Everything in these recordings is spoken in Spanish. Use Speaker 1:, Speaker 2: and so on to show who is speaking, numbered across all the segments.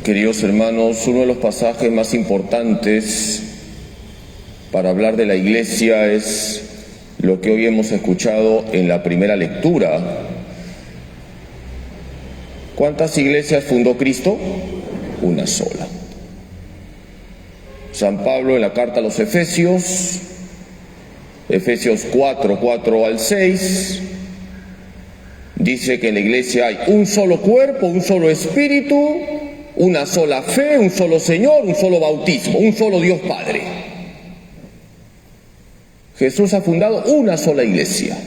Speaker 1: Queridos hermanos, uno de los pasajes más importantes para hablar de la Iglesia es lo que hoy hemos escuchado en la primera lectura. ¿Cuántas iglesias fundó Cristo? Una sola. San Pablo en la carta a los Efesios, Efesios 4 al 6, dice que en la Iglesia hay un solo cuerpo, un solo espíritu, una sola fe, un solo Señor, un solo bautismo, un solo Dios Padre. Jesús ha fundado una sola iglesia.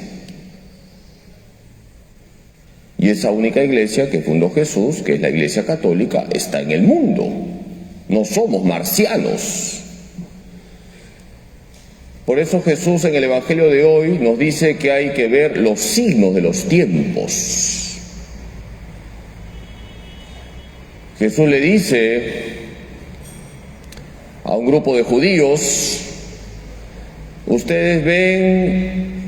Speaker 1: Y esa única iglesia que fundó Jesús, que es la Iglesia Católica, está en el mundo. No somos marcianos. Por eso Jesús en el Evangelio de hoy nos dice que hay que ver los signos de los tiempos. Jesús le dice a un grupo de judíos: ustedes ven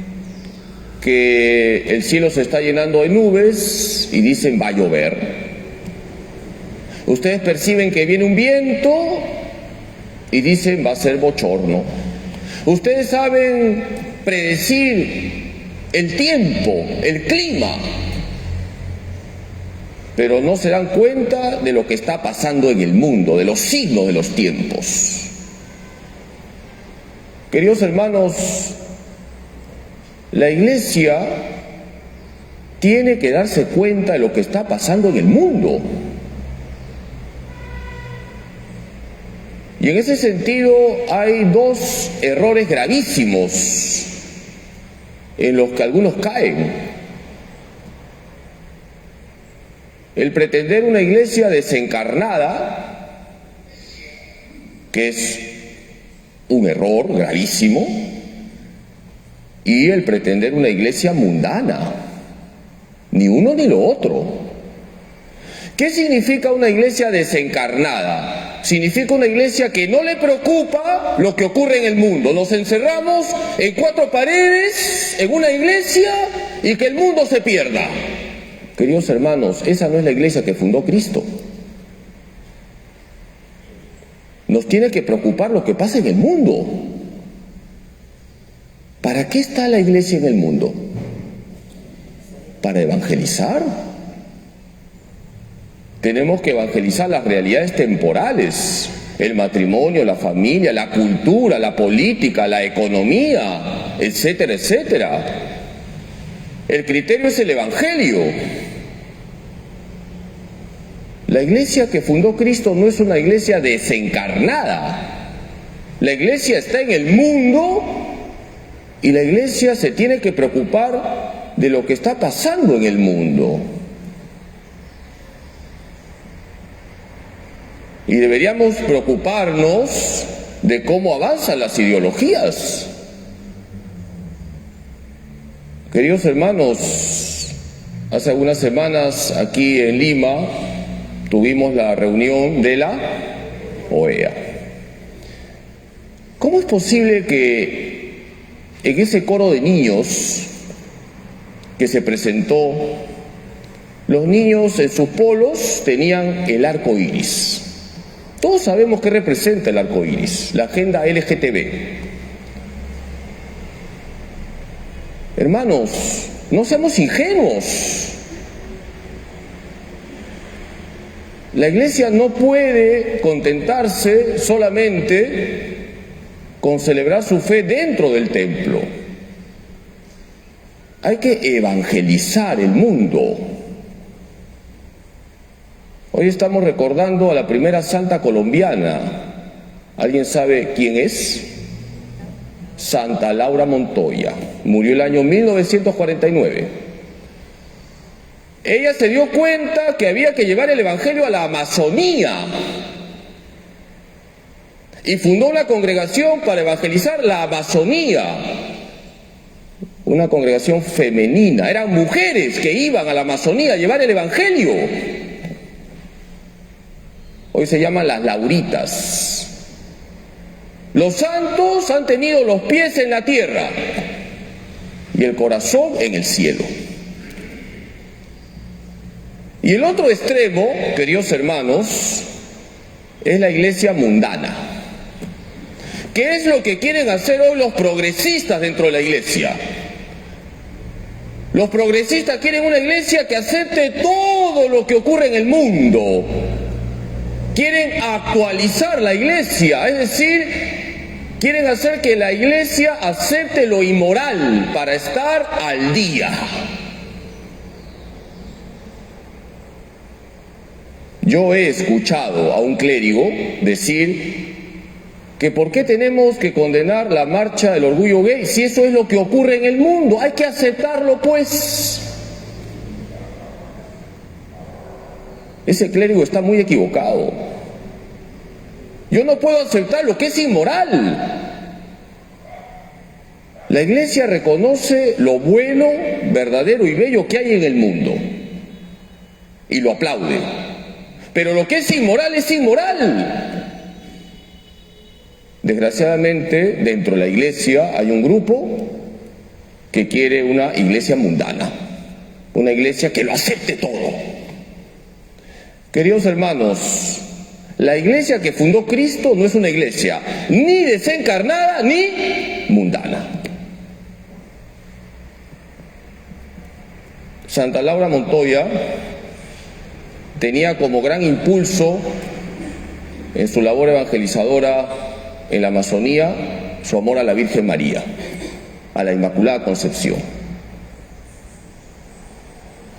Speaker 1: que el cielo se está llenando de nubes y dicen va a llover. Ustedes perciben que viene un viento y dicen va a ser bochorno. Ustedes saben predecir el tiempo, el clima, pero no se dan cuenta de lo que está pasando en el mundo, de los signos de los tiempos. Queridos hermanos, la Iglesia tiene que darse cuenta de lo que está pasando en el mundo. Y en ese sentido hay dos errores gravísimos en los que algunos caen. El pretender una iglesia desencarnada, que es un error gravísimo, y el pretender una iglesia mundana, ni uno ni lo otro. ¿Qué significa una iglesia desencarnada? Significa una iglesia que no le preocupa lo que ocurre en el mundo. Nos encerramos en cuatro paredes, en una iglesia, y que el mundo se pierda. Queridos hermanos, esa no es la iglesia que fundó Cristo. Nos tiene que preocupar lo que pasa en el mundo. ¿Para qué está la iglesia en el mundo? ¿Para evangelizar? Tenemos que evangelizar las realidades temporales, el matrimonio, la familia, la cultura, la política, la economía, etcétera, etcétera. El criterio es el Evangelio. La iglesia que fundó Cristo no es una iglesia desencarnada. La iglesia está en el mundo y la iglesia se tiene que preocupar de lo que está pasando en el mundo. Y deberíamos preocuparnos de cómo avanzan las ideologías. Queridos hermanos, hace algunas semanas aquí en Lima tuvimos la reunión de la OEA. ¿Cómo es posible que en ese coro de niños que se presentó, los niños en sus polos tenían el arco iris? Todos sabemos qué representa el arco iris, la agenda LGTB. Hermanos, no seamos ingenuos. La iglesia no puede contentarse solamente con celebrar su fe dentro del templo. Hay que evangelizar el mundo. Hoy estamos recordando a la primera santa colombiana. ¿Alguien sabe quién es? Santa Laura Montoya. Murió el año 1949. Ella se dio cuenta que había que llevar el Evangelio a la Amazonía y fundó una congregación para evangelizar la Amazonía, una congregación femenina. Eran mujeres que iban a la Amazonía a llevar el Evangelio. Hoy se llaman las Lauritas. Los santos han tenido los pies en la tierra y el corazón en el cielo. Y el otro extremo, queridos hermanos, es la iglesia mundana. ¿Qué es lo que quieren hacer hoy los progresistas dentro de la iglesia? Los progresistas quieren una iglesia que acepte todo lo que ocurre en el mundo. Quieren actualizar la iglesia, es decir, quieren hacer que la iglesia acepte lo inmoral para estar al día. Yo he escuchado a un clérigo decir que por qué tenemos que condenar la marcha del orgullo gay si eso es lo que ocurre en el mundo. Hay que aceptarlo, pues. Ese clérigo está muy equivocado. Yo no puedo aceptar lo que es inmoral. La iglesia reconoce lo bueno, verdadero y bello que hay en el mundo y lo aplaude. Pero lo que es inmoral es inmoral. Desgraciadamente, dentro de la iglesia hay un grupo que quiere una iglesia mundana, una iglesia que lo acepte todo. Queridos hermanos, la iglesia que fundó Cristo no es una iglesia ni desencarnada ni mundana. Santa Laura Montoya tenía como gran impulso en su labor evangelizadora en la Amazonía su amor a la Virgen María, a la Inmaculada Concepción.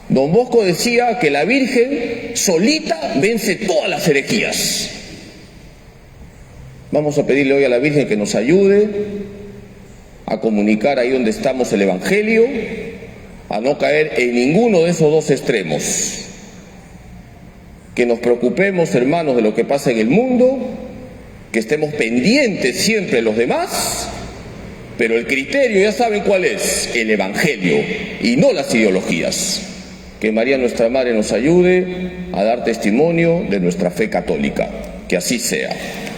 Speaker 1: Don Bosco decía que la Virgen solita vence todas las herejías. Vamos a pedirle hoy a la Virgen que nos ayude a comunicar ahí donde estamos el Evangelio, a no caer en ninguno de esos dos extremos. Que nos preocupemos, hermanos, de lo que pasa en el mundo, que estemos pendientes siempre de los demás, pero el criterio ya saben cuál es, el Evangelio y no las ideologías. Que María nuestra Madre nos ayude a dar testimonio de nuestra fe católica. Que así sea.